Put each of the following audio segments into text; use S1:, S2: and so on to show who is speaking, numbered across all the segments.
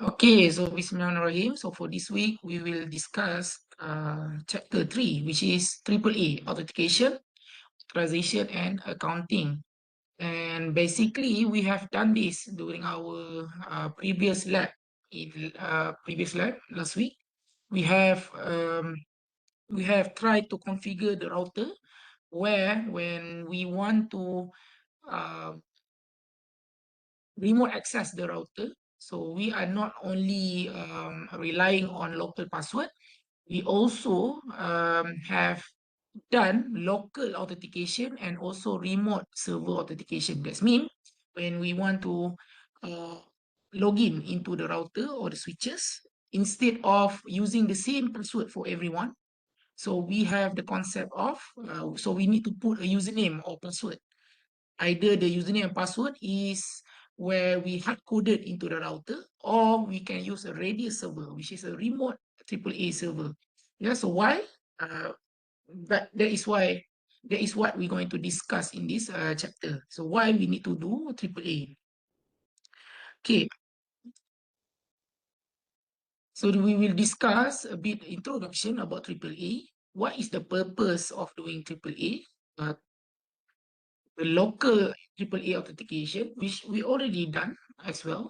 S1: Okay, so Bismillahirrahmanirrahim. So for this week, we will discuss chapter 3, which is AAA, authentication, authorization, and accounting. And basically, we have done this during our previous lab. In previous lab last week, we have um, we have tried to configure the router where when we want to uh, remote access the router. So we are not only relying on local password, we also have done local authentication and also remote server authentication. That means when we want to uh, log in into the router or the switches, instead of using the same password for everyone, so we have the concept of, so we need to put a username or password. Either the username and password is where we hard coded into the router, or we can use a radius server, which is a remote AAA server. Yeah, so why? Uh, that is what we're going to discuss in this chapter. So why we need to do AAA. Okay, so we will discuss a bit introduction about AAA. What is the purpose of doing AAA? The local AAA authentication, which we already done as well.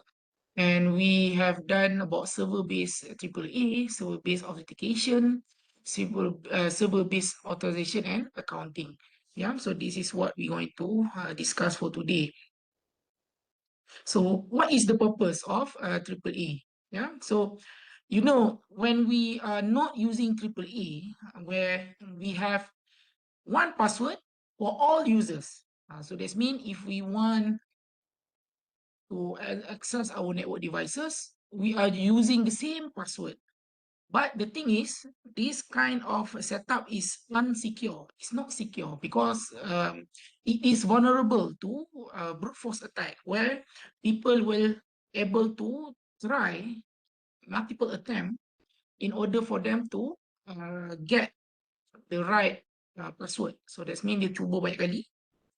S1: And we have done about server-based AAA, server-based authentication, server-based authorization and accounting. Yeah, so this is what we're going to discuss for today. So what is the purpose of AAA? Yeah, so when we are not using AAA, where we have one password for all users. So that means if we want to access our network devices, we are using the same password. But the thing is, this kind of setup is unsecure. It's not secure because it is vulnerable to brute force attack, where people will able to try multiple attempt in order for them to get the right password. So that means dia cuba banyak kali.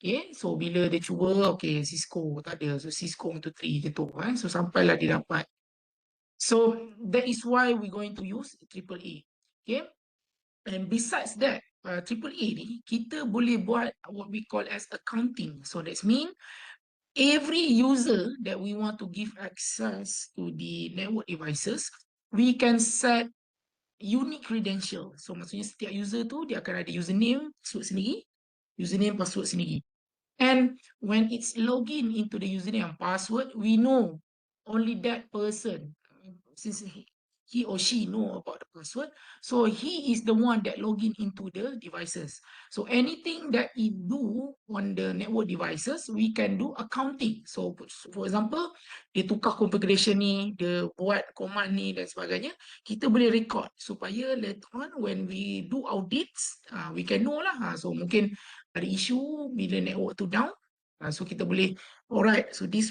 S1: Okay, so bila dia cuba, okay, Cisco tak ada. So Cisco 1, 2, 3 macam tu. So sampailah dia dapat. So that is why we're going to use AAA. Okay, and besides that, AAA ni, kita boleh buat what we call as accounting. So that means every user that we want to give access to the network devices, we can set unique credential. So maksudnya setiap user tu, dia akan ada username, password sendiri, username, password sendiri. And when it's login into the username and password, we know only that person, since he or she know about the password, so he is the one that login into the devices. So anything that he do on the network devices, we can do accounting. So for example, dia tukar configuration ni, dia buat command ni dan sebagainya, kita boleh record supaya later on when we do audits, we can know lah. So mungkin ada isu bila network tu down, so kita boleh, alright, so these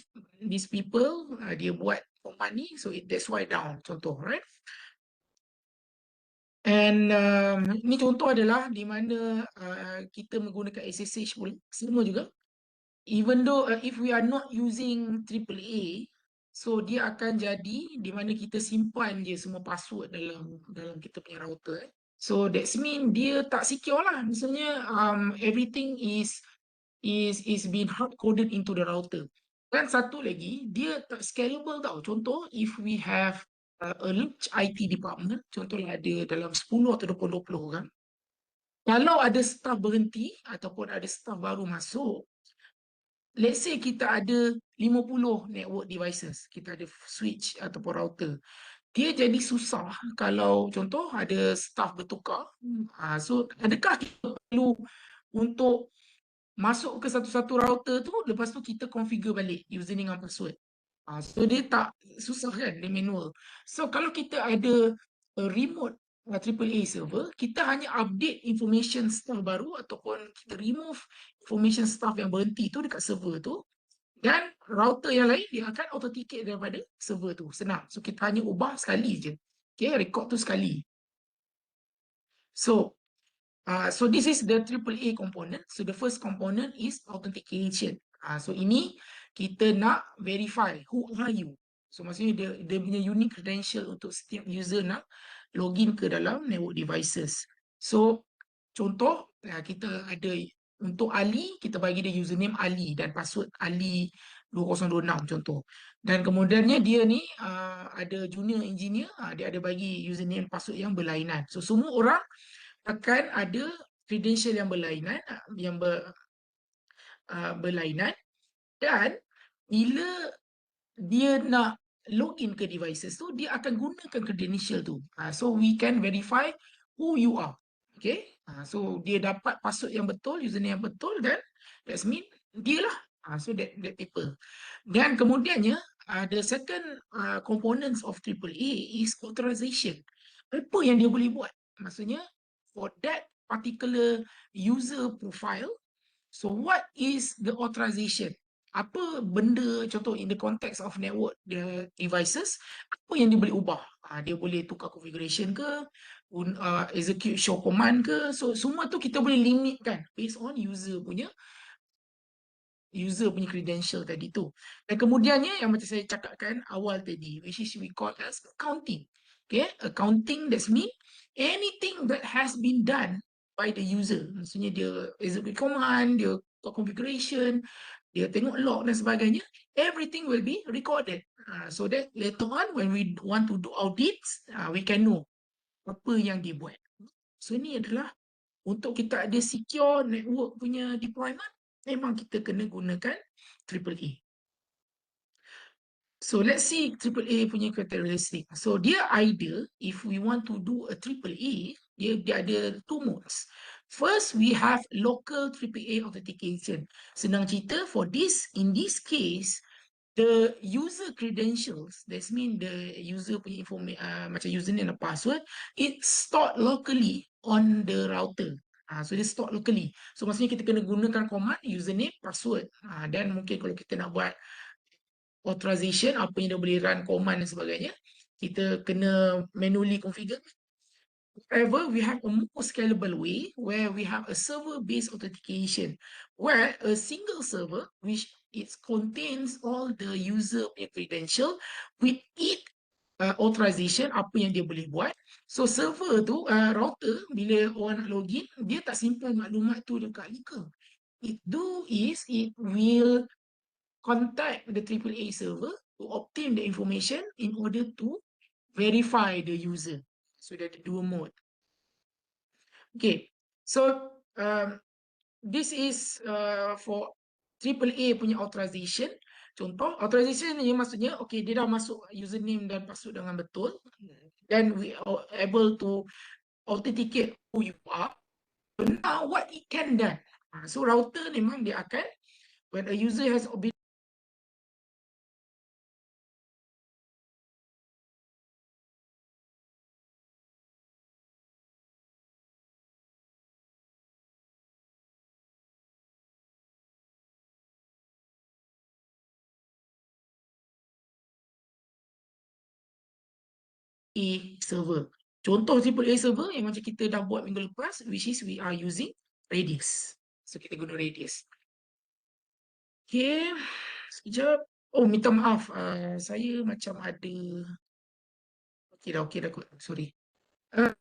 S1: people dia buat command ni, so that's why down, contoh, right? And ni contoh adalah di mana kita menggunakan SSH pun sama juga. Even though if we are not using AAA, so dia akan jadi di mana kita simpan je semua password dalam kita punya router. So that's mean dia tak secure lah. Misalnya everything is being hard coded into the router. Dan satu lagi, dia tak scalable tau. Contoh, if we have a large IT department, contohlah ada dalam 10 atau 20 orang. Kalau ada staff berhenti ataupun ada staff baru masuk, let's say kita ada 50 network devices, kita ada switch ataupun router. Dia jadi susah kalau contoh ada staff bertukar. So adakah kita perlu untuk masuk ke satu-satu router tu, lepas tu kita configure balik username dan password. So dia tak susah kan, dia manual. So kalau kita ada a remote AAA server, kita hanya update information staff baru ataupun kita remove information staff yang berhenti tu dekat server tu, dan router yang lain dia akan authenticate daripada server tu. Senang. So kita hanya ubah sekali je. Okay, record tu sekali. So so this is the AAA component. So the first component is authentication. So ini kita nak verify who are you. So maksudnya dia punya unique credential untuk setiap user nak login ke dalam network devices. So contoh kita ada untuk Ali, kita bagi dia username Ali dan password Ali 2026 contoh. Dan kemudiannya dia ni ada junior engineer, dia ada bagi username password yang berlainan. So semua orang akan ada credential yang berlainan, berlainan, dan bila dia nak login ke devices tu, dia akan gunakan credential tu. So we can verify who you are. Okay. So dia dapat password yang betul, username yang betul, dan that's mean dia lah. So that people. Dan kemudiannya, the second components of AAA is authorization. Apa yang dia boleh buat? Maksudnya, for that particular user profile, so what is the authorization? Apa benda, contoh in the context of network the devices, apa yang dia boleh ubah? Dia boleh tukar configuration ke, execute show command ke, so semua tu kita boleh limitkan based on user punya credential tadi tu. Dan kemudiannya yang macam saya cakapkan awal tadi, which is we call as accounting. Okay, accounting that mean anything that has been done by the user. Maksudnya dia execute command, dia buat configuration, dia tengok log dan sebagainya, everything will be recorded. So that later on when we want to do audits, we can know apa yang dia buat. So ini adalah untuk kita ada secure network punya deployment, memang kita kena gunakan AAA. So let's see AAA punya characteristic. So dia ideal if we want to do a AAA, dia ada two modes. First, we have local AAA authentication. Senang cerita, in this case, the user credentials, that mean the user punya macam username dan password, it's stored locally on the router. So dia stored locally. So maksudnya kita kena gunakan command username, password. Dan mungkin kalau kita nak buat authorization, apa yang dia boleh run command dan sebagainya, kita kena manually configure. However, we have a more scalable way where we have a server-based authentication, where a single server, which it contains all the user credential with each authorization, apa yang dia boleh buat. So server tu, router, bila orang nak login, dia tak simpan maklumat tu dekat looker. It will contact the AAA server to obtain the information in order to verify the user. So there are dua mode. Okay, so this is for AAA punya authorization. Contoh, authorization ni maksudnya, okay, dia dah masuk username dan password dengan betul. Then we are able to authenticate who you are. So now what it can do? So router memang dia akan, when a user has been server. Contoh AAA server yang macam kita dah buat minggu lepas, which is we are using Redis. So kita guna Redis. Okay, sekejap. Oh, minta maaf. Saya macam ada... Okay dah kot. Sorry.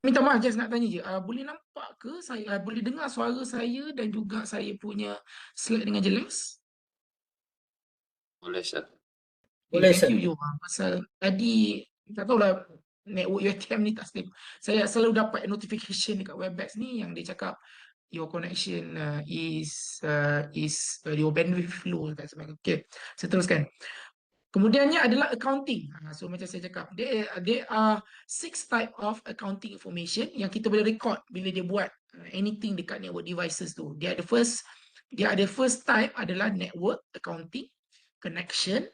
S1: Minta maaf, just nak tanya je. Boleh nampak ke saya, boleh dengar suara saya dan juga saya punya slide dengan jelas?
S2: Boleh, Sir.
S1: Okay, thank you, Jo. Pasal tadi, tak tahulah network UiTM ni tak stable. Saya selalu dapat notification dekat Webex ni yang dia cakap your connection is your bandwidth low. Okay, saya teruskan. Kemudiannya adalah accounting. So macam saya cakap, there are 6 type of accounting information yang kita boleh record bila dia buat anything dekat network devices tu. Dia ada first type adalah network accounting, connection,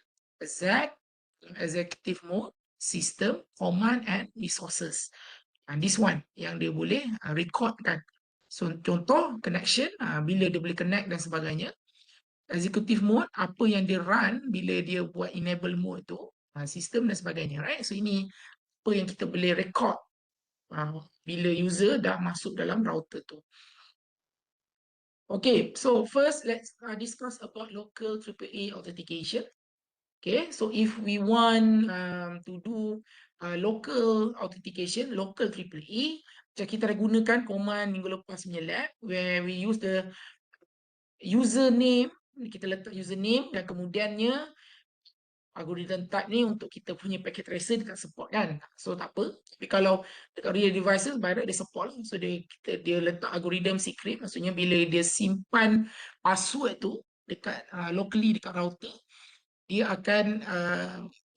S1: executive mode, system, command and resources. This one yang dia boleh recordkan. So contoh connection, bila dia boleh connect dan sebagainya. Executive mode, apa yang dia run bila dia buat enable mode tu, sistem dan sebagainya, right? So ini apa yang kita boleh record bila user dah masuk dalam router tu. Okay, so first let's discuss about local AAA authentication. Okay, so if we want to do local authentication, local triple E, macam kita dah gunakan command minggu lepas punya lab, where we use the username, kita letak username dan kemudiannya algorithm type ni untuk kita punya packet tracer dekat support kan. So tak apa. Tapi kalau dekat real devices by right dia support lah. So dia letak algorithm secret, maksudnya bila dia simpan password tu dekat locally dekat router, dia akan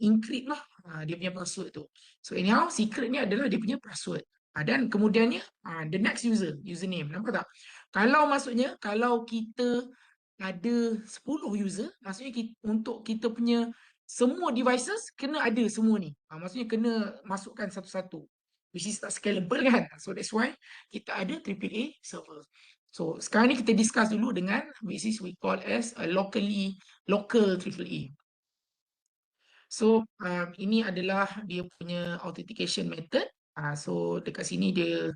S1: encrypt lah dia punya password tu. So anyhow, secret ni adalah dia punya password. Dan kemudiannya the next username. Nampak tak? Kalau maksudnya kalau kita ada 10 user, maksudnya untuk kita punya semua devices kena ada semua ni. Maksudnya kena masukkan satu-satu. Which is tak scalable kan. So that's why kita ada AAA server. So sekarang ni kita discuss dulu dengan which is we call as a local AAA. So ini adalah dia punya authentication method. So dekat sini dia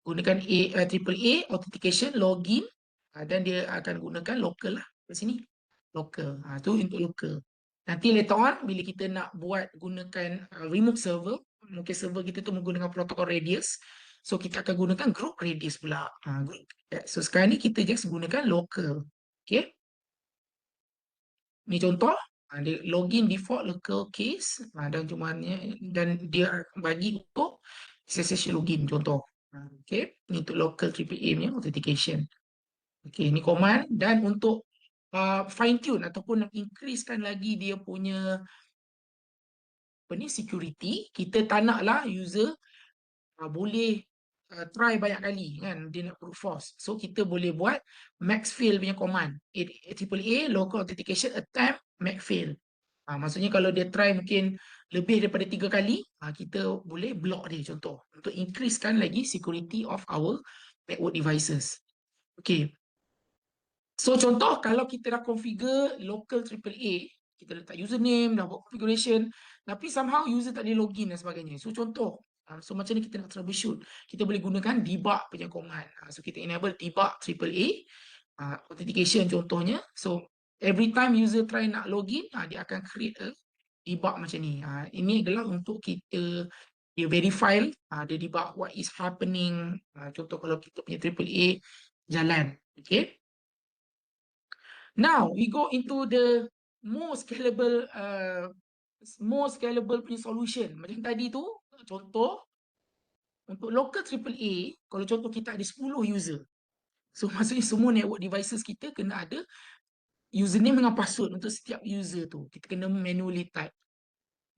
S1: gunakan AAA authentication login, dan dia akan gunakan local lah kat sini. Local. Tu untuk local. Nanti later on bila kita nak buat gunakan remote server, mungkin server kita tu menggunakan protokol radius. So kita akan gunakan group radius pula. Group. So sekarang ni kita just gunakan local. Okay. Ni contoh, dia login default local case, dan dia bagi untuk SSH login contoh. Okay, ni untuk local AAA punya authentication. Okay, ni command. Dan untuk fine tune ataupun nak increasekan lagi dia punya apa ni security, kita tak naklah user boleh try banyak kali kan, dia nak brute force. So kita boleh buat maxfail punya command. AAA local authentication attempt maxfail. Maksudnya kalau dia try mungkin lebih daripada 3 kali, kita boleh block dia contoh untuk increasekan lagi security of our network devices. Okay. So contoh kalau kita dah configure local AAA, kita letak username, dah buat configuration, tapi somehow user tak boleh login dan sebagainya. So contoh, so macam ni kita nak troubleshoot, kita boleh gunakan debug punya command. So kita enable debug AAA authentication contohnya. So every time user try nak login, dia akan create a debug macam ni. Ini adalah untuk kita dia verify, dia debug what is happening. Contoh kalau kita punya AAA jalan. Okay. Now we go into the more scalable punya solution. Macam tadi tu, contoh untuk local AAA, kalau contoh kita ada 10 user. So maksudnya semua network devices kita kena ada username dengan password untuk setiap user tu. Kita kena manually type.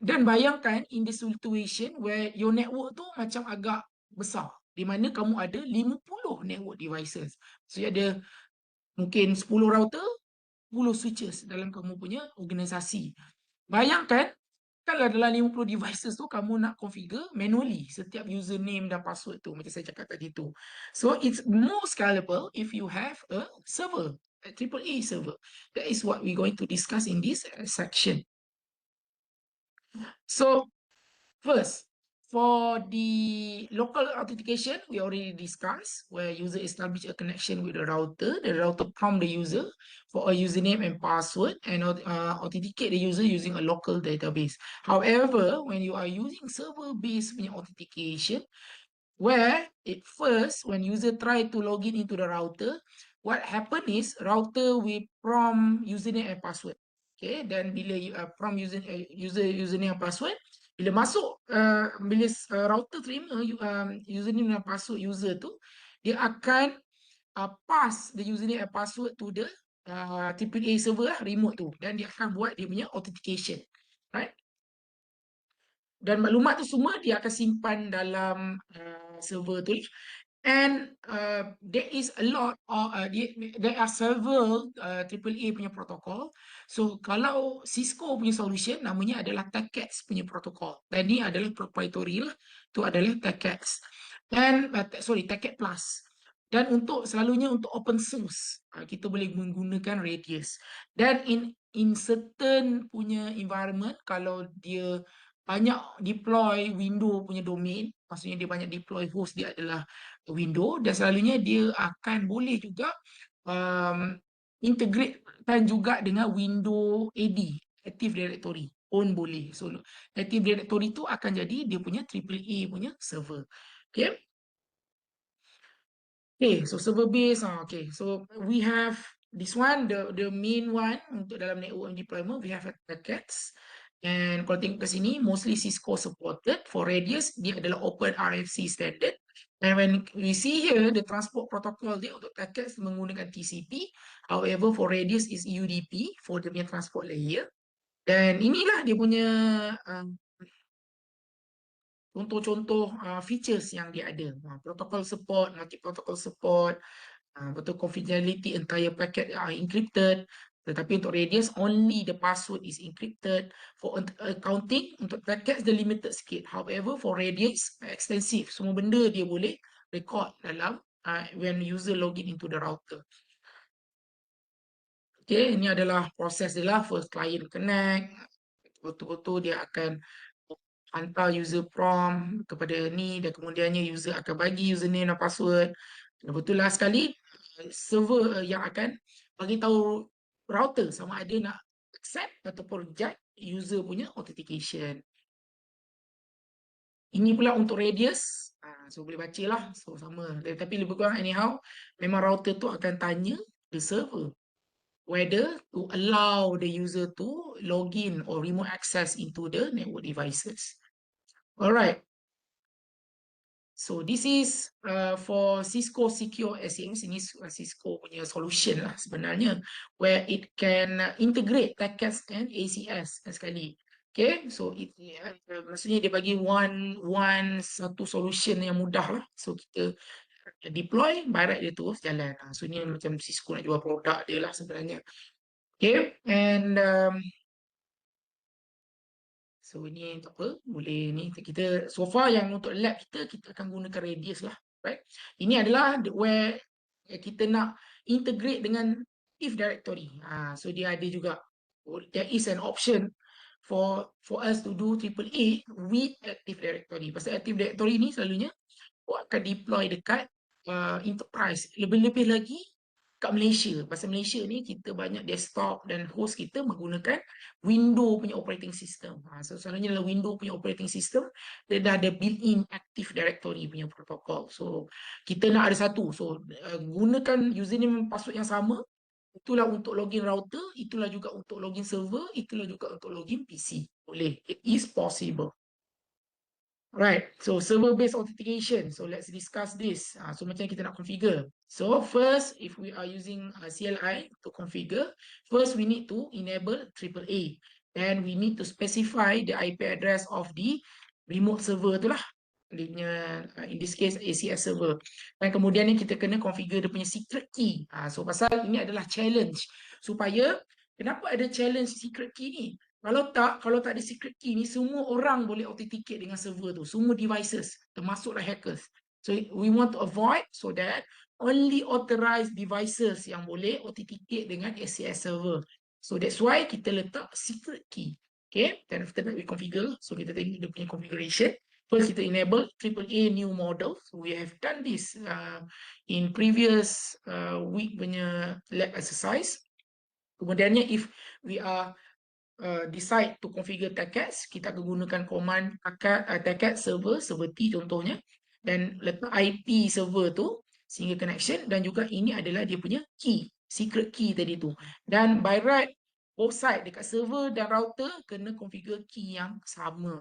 S1: Dan bayangkan in the situation where your network tu macam agak besar, di mana kamu ada 50 network devices. So ada mungkin 10 router, 10 switches dalam kamu punya organisasi. Bayangkan kalau dalam 50 devices tu kamu nak configure manually setiap username dan password tu macam saya cakap tadi tu. So it's more scalable if you have a server, a AAA server. That is what we're going to discuss in this section. So first, for the local authentication, we already discussed where user establish a connection with the router. The router prompt the user for a username and password and authenticate the user using a local database. However, when you are using server-based authentication, where it first, when user try to log in into the router, what happen is router will prompt username and password. Okay, dan bila prompt username and password, bila masuk bila router terima username dan password user tu, dia akan pass the username and password to the AAA server lah, remote tu, dan dia akan buat dia punya authentication, right? Dan maklumat tu semua dia akan simpan dalam server tu. And there is a lot of there are several AAA punya protokol. So kalau Cisco punya solution namanya adalah TACACS punya protokol. Dan ni adalah proprietary lah. Tu adalah TACACS. Dan TACACS Plus. Dan untuk selalunya untuk open source, kita boleh menggunakan Radius. Dan in certain punya environment, kalau dia banyak deploy window punya domain, maksudnya dia banyak deploy host dia adalah window, dan selalunya dia akan boleh juga integratekan juga dengan window AD, Active Directory pun boleh. So Active Directory tu akan jadi dia punya AAA punya server. Okay. Okay, so server base. Okay, so we have this one, the main one untuk dalam network deployment. We have packets. And kalau tengok ke sini, mostly Cisco supported. For Radius, dia adalah Open RFC standard. And when we see here, the transport protocol dia untuk packets menggunakan TCP. However, for Radius is UDP for the main transport layer. Dan inilah dia punya contoh-contoh features yang dia ada. Protocol support, multi-protocol support, betul confidentiality, entire packet are encrypted. Tetapi untuk Radius, only the password is encrypted. For accounting, untuk packets dia limited sikit. However, for Radius, extensive. Semua benda dia boleh record dalam when user login into the router. Okay, ini adalah proses dia lah. First client connect. Betul-betul dia akan hantar user prompt kepada ni dan kemudiannya user akan bagi username dan password. Dan betul lah sekali server yang akan bagi tahu router sama ada nak accept ataupun reject user punya authentication. Ini pula untuk Radius. So boleh baca lah. So sama. Tapi lebih kurang anyhow, memang router tu akan tanya the server whether to allow the user to login or remote access into the network devices. Alright. So this is for Cisco Secure SAMs. Ini Cisco punya solution lah sebenarnya, where it can integrate packets and ACS sekali. Okay, so maksudnya dia bagi satu solution yang mudah lah. So kita deploy, by right dia terus jalan. So ni macam Cisco nak jual produk dia lah sebenarnya. Okay, and so ini tak apa, boleh ni kita so far yang untuk lab kita akan gunakan Radius lah, right? Ini adalah where kita nak integrate dengan Active Directory. So dia ada juga, there is an option for us to do AAA with Active Directory. Pasal Active Directory ni selalunya akan deploy dekat enterprise. Lebih-lebih lagi kat Malaysia. Pasal Malaysia ni kita banyak desktop dan host kita menggunakan Windows punya operating system. So selalunya dalam Windows punya operating system dia dah ada built-in Active Directory punya protokol. So kita nak ada satu. So gunakan username dan password yang sama. Itulah untuk login router, itulah juga untuk login server, itulah juga untuk login PC. Boleh. It is possible. Right, so server-based authentication. So let's discuss this. So macam kita nak configure. So first, if we are using CLI to configure, first we need to enable AAA. Then we need to specify the IP address of the remote server tu lah. In this case ACS server. Dan kemudian ni kita kena configure dia punya secret key. So pasal ini adalah challenge. Supaya, kenapa ada challenge secret key ni? Kalau tak ada secret key ni, semua orang boleh authenticate dengan server tu. Semua devices, termasuklah hackers. So we want to avoid so that only authorized devices yang boleh authenticate dengan ACS server. So that's why kita letak secret key. Okay, then after that we configure. So kita tengok dia punya configuration. First kita enable AAA new model. So we have done this in previous week punya lab exercise. Kemudiannya if we are decide to configure packets, kita akan gunakan command packet server T contohnya, dan letak IP server tu sehingga connection, dan juga ini adalah dia punya key, secret key tadi tu. Dan by right both side dekat server dan router kena configure key yang sama.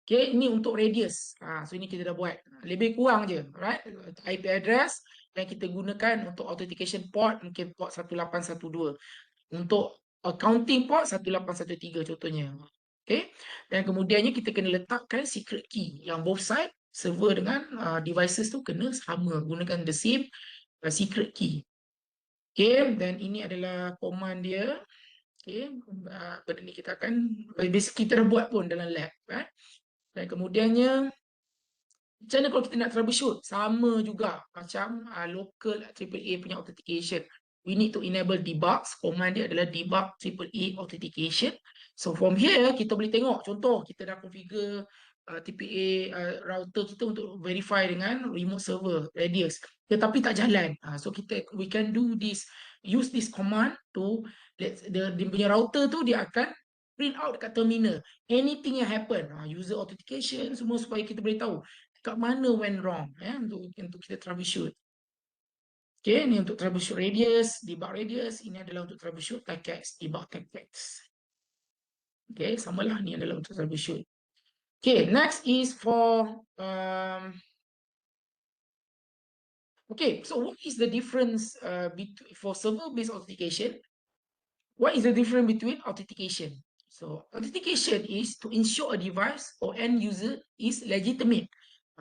S1: Okay, ini untuk Radius. So ini kita dah buat. Lebih kurang je, right? IP address yang kita gunakan untuk authentication port mungkin port 1812. Untuk accounting port 1813 contohnya. Okay. Dan kemudiannya kita kena letakkan secret key yang both side server dengan devices tu kena sama, gunakan the same secret key. Okay, dan ini adalah command dia. Okay, benda ni kita akan basically kita dah buat pun dalam lab, right? Dan kemudiannya macam mana kalau kita nak troubleshoot? Sama juga macam local AAA punya authentication. We need to enable debugs. Command dia adalah debug AAA authentication. So from here kita boleh tengok contoh kita dah configure TPA router kita untuk verify dengan remote server Radius, tetapi tak jalan. So we can do this, use this command to dia punya router tu dia akan print out dekat terminal anything yang happen, user authentication semua, supaya kita boleh tahu kat mana went wrong, untuk kita troubleshoot. Okay, ni untuk troubleshoot Radius, debug Radius. Ini adalah untuk troubleshoot TACACS, debug TACACS. Okay, samalah, ni adalah untuk troubleshoot. Okay, next is for okay, so what is the difference between for server-based authentication? What is the difference between authentication? So authentication is to ensure a device or end user is legitimate.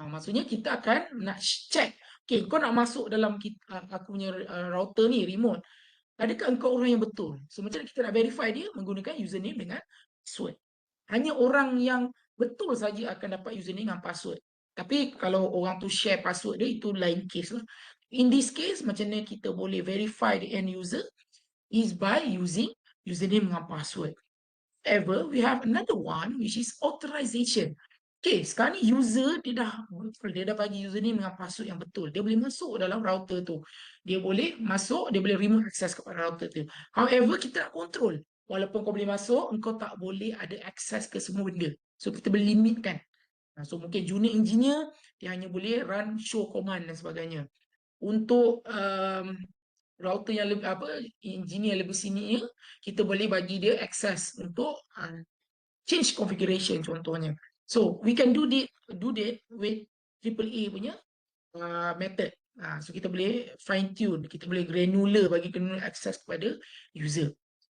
S1: Maksudnya kita akan nak check. Okay, kau nak masuk dalam aku punya router ni, remote. Adakah engkau orang yang betul? So macam mana kita nak verify dia? Menggunakan username dengan password. Hanya orang yang betul saja akan dapat username dan password. Tapi kalau orang tu share password dia, itu lain case lah. In this case, macam mana kita boleh verify the end user is by using username dengan password. However, we have another one which is authorization. Okay, sekarang ni user dia dah bagi username dengan password yang betul. Dia boleh masuk dalam router tu. Dia boleh masuk, dia boleh remote access kepada router tu. However, kita nak control. Walaupun kau boleh masuk, engkau tak boleh ada access ke semua benda. So kita boleh limitkan. So mungkin junior engineer dia hanya boleh run show command dan sebagainya. Untuk router yang lebih engineer lebih senior, kita boleh bagi dia access untuk change configuration contohnya. So we can do that with AAA punya method. So kita boleh fine tune, kita boleh granular bagi granular access kepada user.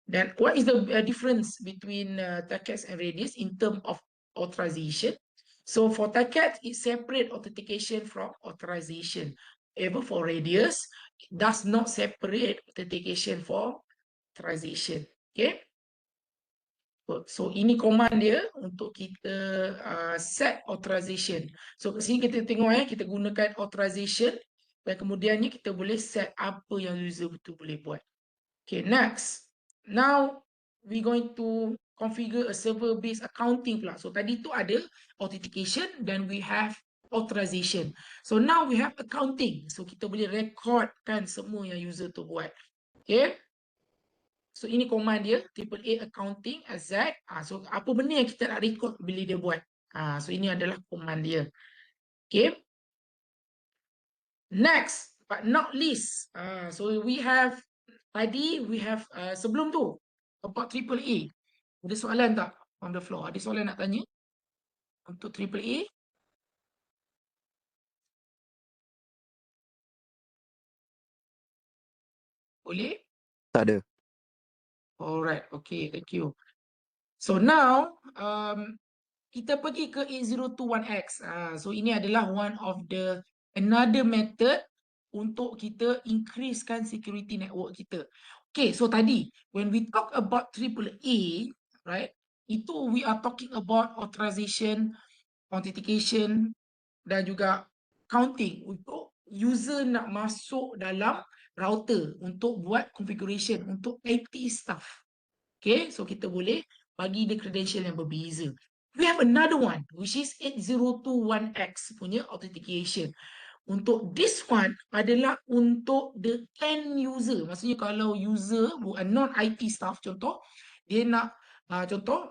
S1: Then what is the difference between TACACS and Radius in terms of authorization? So for TACACS, it separate authentication from authorization. However, for Radius, it does not separate authentication from authorization. Okay. So ini command dia untuk kita set authorization. So kat sini kita tengok kita gunakan authorization dan kemudiannya kita boleh set apa yang user betul boleh buat. Okay, next. Now we going to configure a server-based accounting pula. So tadi tu ada authentication dan we have authorization. So now we have accounting. So kita boleh recordkan semua yang user tu buat. Okay. So ini command dia, AAA accounting AZ. So apa benda yang kita nak record bila dia buat. So ini adalah command dia. Okay. Next but not least, so we have tadi we have sebelum tu about AAA. Ada soalan tak on the floor? Ada soalan nak tanya untuk AAA? Boleh?
S2: Tak ada.
S1: Alright, okay, thank you. So now kita pergi ke 8021X. So ini adalah one of the another method untuk kita increasekan security network kita. Okay, so tadi when we talk about AAA, right? Itu we are talking about authorization, authentication dan juga counting untuk user nak masuk dalam router untuk buat configuration untuk IT stuff. Okay, so kita boleh bagi dia credential yang berbeza. We have another one which is 8021X punya authentication. Untuk this one adalah untuk the end user. Maksudnya kalau user bukan non-IT staff, contoh dia nak contoh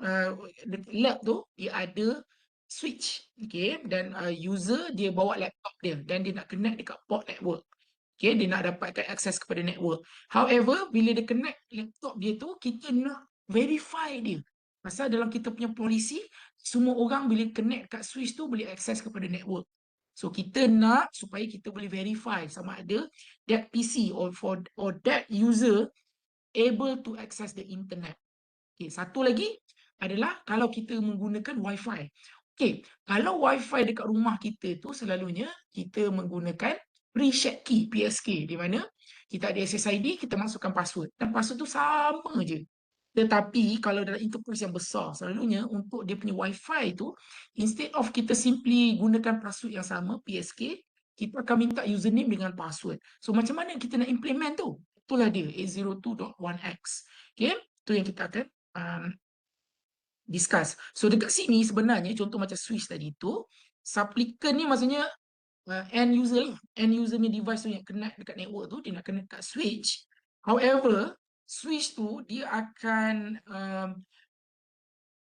S1: lab tu dia ada switch, okay, dan user dia bawa laptop dia dan dia nak connect dekat port network. Okay, dia nak dapatkan akses kepada network. However, bila dia connect laptop dia tu, kita nak verify dia. Pasal dalam kita punya polisi, semua orang bila connect kat switch tu boleh akses kepada network. So kita nak supaya kita boleh verify sama ada that PC or that user able to access the internet. Okay, satu lagi adalah kalau kita menggunakan Wi-Fi. Okay, kalau Wi-Fi dekat rumah kita tu selalunya kita menggunakan pre-shared key, PSK, di mana kita ada SSID, kita masukkan password. Dan password tu sama je. Tetapi kalau dalam enterprise yang besar, selalunya untuk dia punya Wi-Fi tu, instead of kita simply gunakan password yang sama, PSK, kita akan minta username dengan password. So macam mana kita nak implement tu? Itulah dia, 802.1x. Okay, itu yang kita akan discuss. So dekat sini sebenarnya contoh macam switch tadi tu, supplicant ni maksudnya end user lah. End user ni device tu yang connect dekat network tu, dia nak connect kat switch. However, switch tu dia akan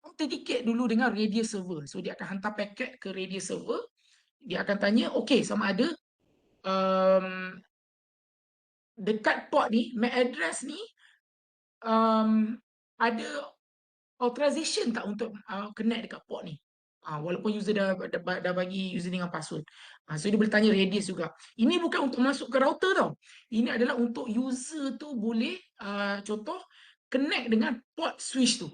S1: authenticate dulu dengan radius server. So dia akan hantar paket ke radius server. Dia akan tanya, okay, sama ada um, dekat port ni, MAC address ni ada authorization tak untuk connect dekat port ni. Walaupun user dah bagi username dengan password. So dia boleh tanya radius juga. Ini bukan untuk masuk ke router tau. Ini adalah untuk user tu boleh contoh connect dengan port switch tu.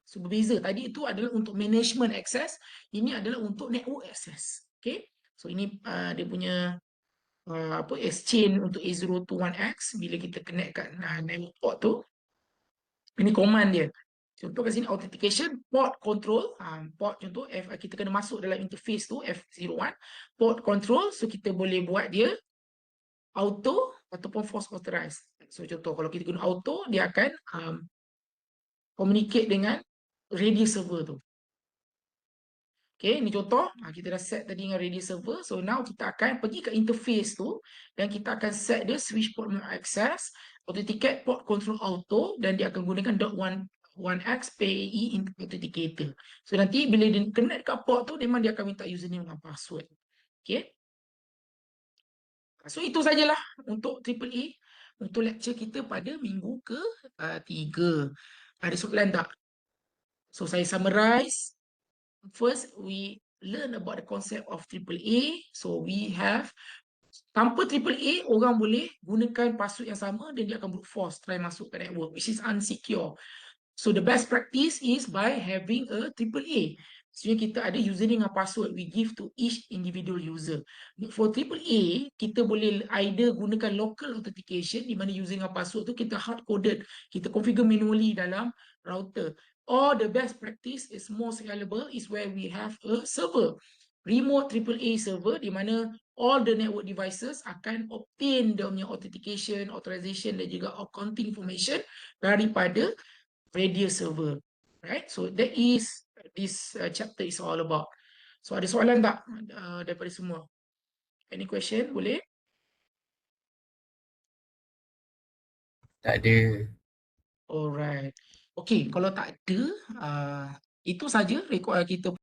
S1: So berbeza. Tadi itu adalah untuk management access. Ini adalah untuk network access. Okay. So ini dia punya exchange untuk A021X bila kita connect kat network port tu. Ini command dia. Contoh kat sini authentication port control. Port contoh kita kena masuk dalam interface tu F01 port control. So kita boleh buat dia auto ataupun force authorized. So contoh kalau kita guna auto dia akan communicate dengan radius server tu. Okay, ni contoh. Kita dah set tadi dengan radius server. So now kita akan pergi ke interface tu dan kita akan set dia switch port access, authenticate port control auto dan dia akan gunakan .1x PAE authenticator. So nanti bila dia connect kat port tu memang dia akan minta username dan password. Okay. So itu sajalah untuk AAA untuk lecture kita pada minggu ke-3. Ada soalan tak? So saya summarize. First, we learn about the concept of AAA. So we have tanpa AAA, orang boleh gunakan password yang sama dan dia akan brute force try masuk ke network, which is unsecure. So the best practice is by having a AAA. Maksudnya kita ada username dan password we give to each individual user. For AAA, kita boleh either gunakan local authentication di mana username dan password tu kita hard coded, kita configure manually dalam router. Or the best practice is more scalable is where we have a server, remote AAA server di mana all the network devices akan obtain dia punya authentication, authorization dan juga accounting information daripada radius server, right? So that is this chapter is all about. So ada soalan tak daripada semua? Any question? Boleh?
S2: Tak ada.
S1: Alright. Okay, kalau tak ada, itu saja rekod kita